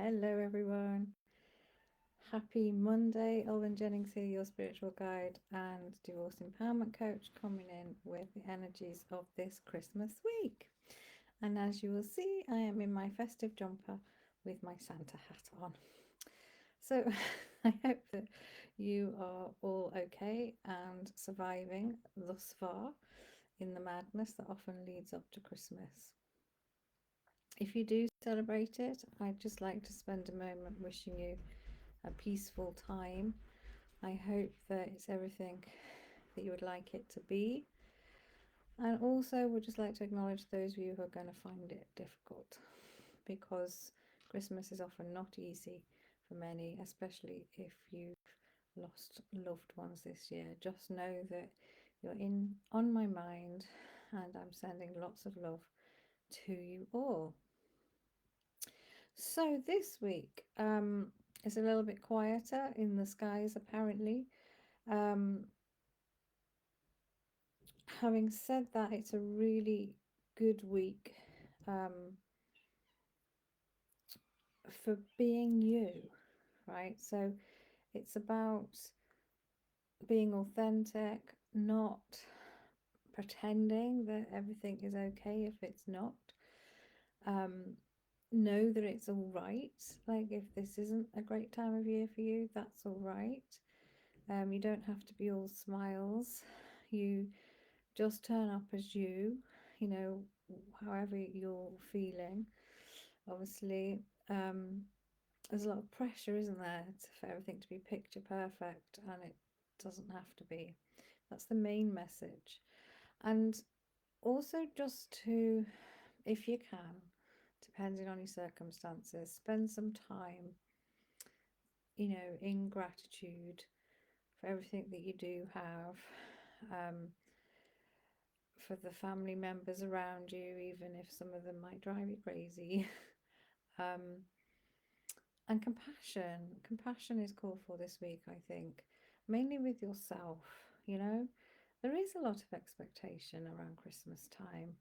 Hello, everyone. Happy Monday. Olwen Jennings here, your spiritual guide and divorce empowerment coach, coming in with the energies of this Christmas week. And as you will see, I am in my festive jumper with my Santa hat on. So I hope that you are all okay and surviving thus far in the madness that often leads up to Christmas. If you do celebrate it, I'd just like to spend a moment wishing you a peaceful time. I hope that it's everything that you would like it to be. And also would just like to acknowledge those of you who are going to find it difficult, because Christmas is often not easy for many, especially if you've lost loved ones this year. Just know that you're in on my mind, and I'm sending lots of love to you all. So this week is a little bit quieter in the skies apparently. Um, Having said that, it's a really good week um, for being you, right? So it's about being authentic, not pretending that everything is okay if it's not. Um, know that it's all right. Like, if this isn't a great time of year for you, that's all right. You don't have to be all smiles. You just turn up as you know, however you're feeling. Obviously, there's a lot of pressure, isn't there, for everything to be picture perfect, and it doesn't have to be. That's the main message. And also, just to, if you can, depending on your circumstances, spend some time, in gratitude for everything that you do have. For the family members around you, even if some of them might drive you crazy. um, and compassion. Compassion is called for this week, I think, mainly with yourself. There is a lot of expectation around Christmas time,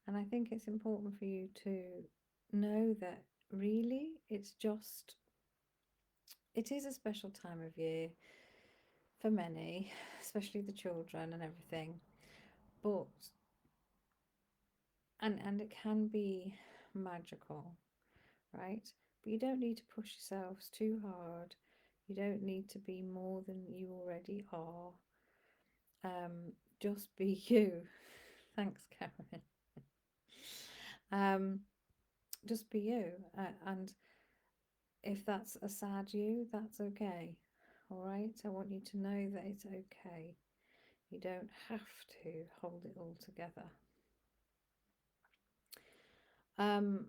and I think it's important for you to know that really it is a special time of year for many, especially the children and everything. But and it can be magical, right? But you don't need to push yourselves too hard. You don't need to be more than you already are. Just be you. Thanks, Karen. um, just be you. And if that's a sad you, that's okay. All right? I want you to know that it's okay. You don't have to hold it all together. Um,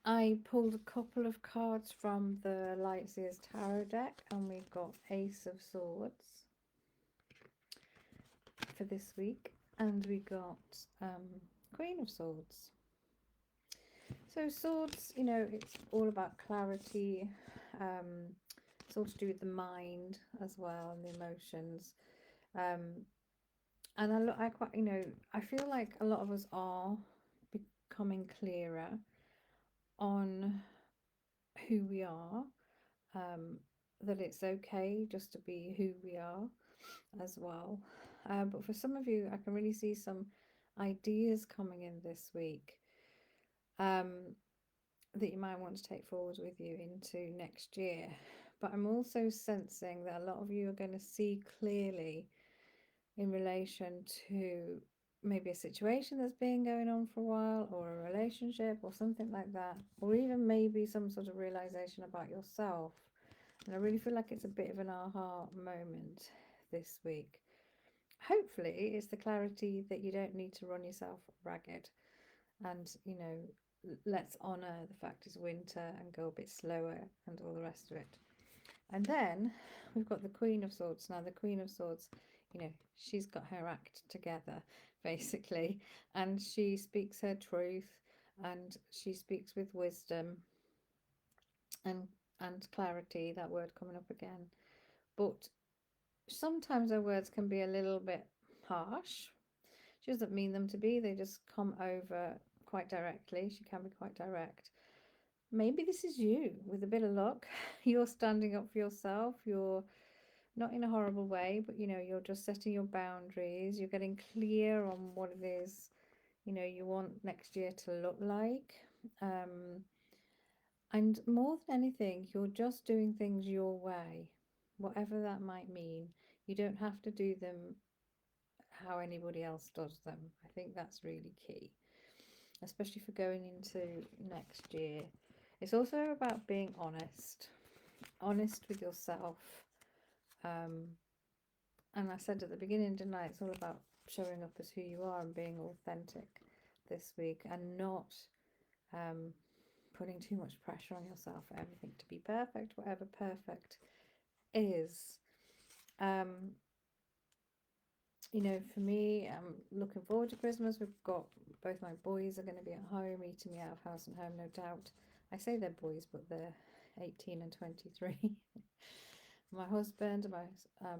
I pulled a couple of cards from the Lightseers Tarot deck, and we've got Ace of Swords for this week, and we got Queen of Swords. So swords, it's all about clarity. It's all to do with the mind as well, and the emotions. Um, and I quite, I feel like a lot of us are becoming clearer on who we are. That it's okay just to be who we are as well. But for some of you, I can really see some ideas coming in this week that you might want to take forward with you into next year. But I'm also sensing that a lot of you are going to see clearly in relation to maybe a situation that's been going on for a while, or a relationship, or something like that, or even maybe some sort of realization about yourself. And I really feel like it's a bit of an aha moment this week. Hopefully, it's the clarity that you don't need to run yourself ragged, and let's honor the fact it's winter and go a bit slower and all the rest of it. And then we've got the Queen of Swords. Now, the Queen of Swords, she's got her act together, basically, and she speaks her truth, and she speaks with wisdom and clarity, that word coming up again. But sometimes her words can be a little bit harsh. She doesn't mean them to be, they just come over quite directly. She can be quite direct. maybe this is you with a bit of luck. You're standing up for yourself. You're not in a horrible way, but you're just setting your boundaries. You're getting clear on what it is, you want next year to look like. Um, and more than anything, you're just doing things your way, whatever that might mean. You don't have to do them how anybody else does them. I think that's really key, especially for going into next year. It's also about being honest with yourself. Um, and I said at the beginning, didn't I? It's all about showing up as who you are and being authentic this week, and not um, putting too much pressure on yourself for everything to be perfect, whatever perfect is. Um, for me, I'm looking forward to Christmas. We've got both my boys are going to be at home, eating me out of house and home, no doubt. I say they're boys, but they're 18 and 23. My husband and my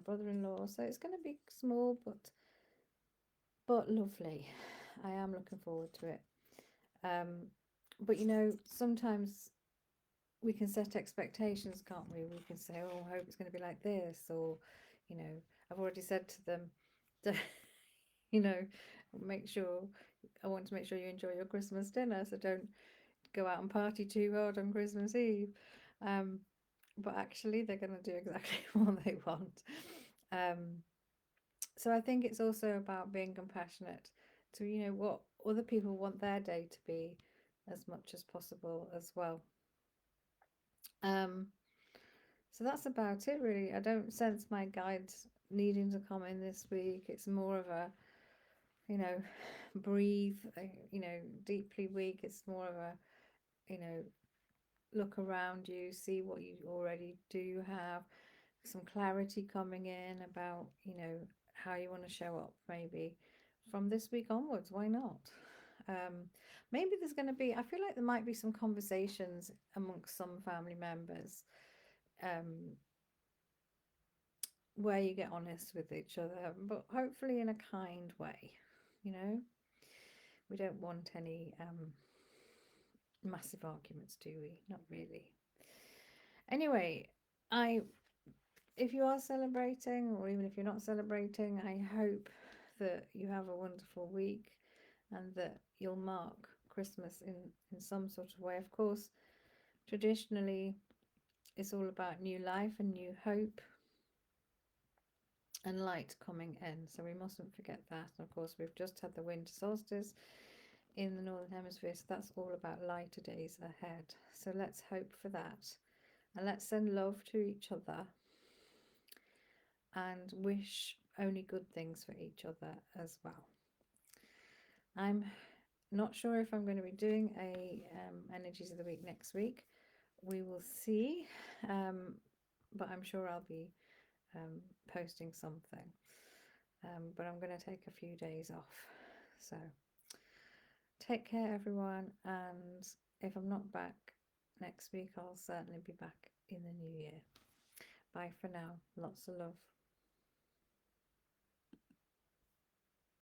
brother-in-law. So it's going to be small, but lovely. I am looking forward to it. But sometimes we can set expectations, can't we? We can say, "Oh, I hope it's going to be like this," or, you know, I've already said to them, you know, make sure I want to make sure you enjoy your Christmas dinner, so don't go out and party too hard on Christmas Eve. Um, but actually, they're going to do exactly what they want. Um, so I think it's also about being compassionate to, what other people want their day to be as much as possible as well. Um, so that's about it, really. I don't sense my guides needing to come in this week. It's more of a, you know, breathe, deeply week. It's more of a, look around you, see what you already do have, some clarity coming in about, how you want to show up maybe from this week onwards. Why not? Maybe there's going to be, I feel like there might be some conversations amongst some family members um, where you get honest with each other, but hopefully in a kind way. You know, we don't want any massive arguments, do we? Not really. Anyway, I if you are celebrating, or even if you're not celebrating, I hope that you have a wonderful week and that you'll mark Christmas in some sort of way. Of course, traditionally, it's all about new life and new hope and light coming in. So we mustn't forget that. And of course, we've just had the winter solstice in the Northern Hemisphere, so that's all about lighter days ahead. So let's hope for that. And let's send love to each other and wish only good things for each other as well. I'm not sure if I'm going to be doing a energies of the week next week. We will see, but I'm sure I'll be posting something. But I'm going to take a few days off. So take care, everyone. And if I'm not back next week, I'll certainly be back in the new year. Bye for now. Lots of love.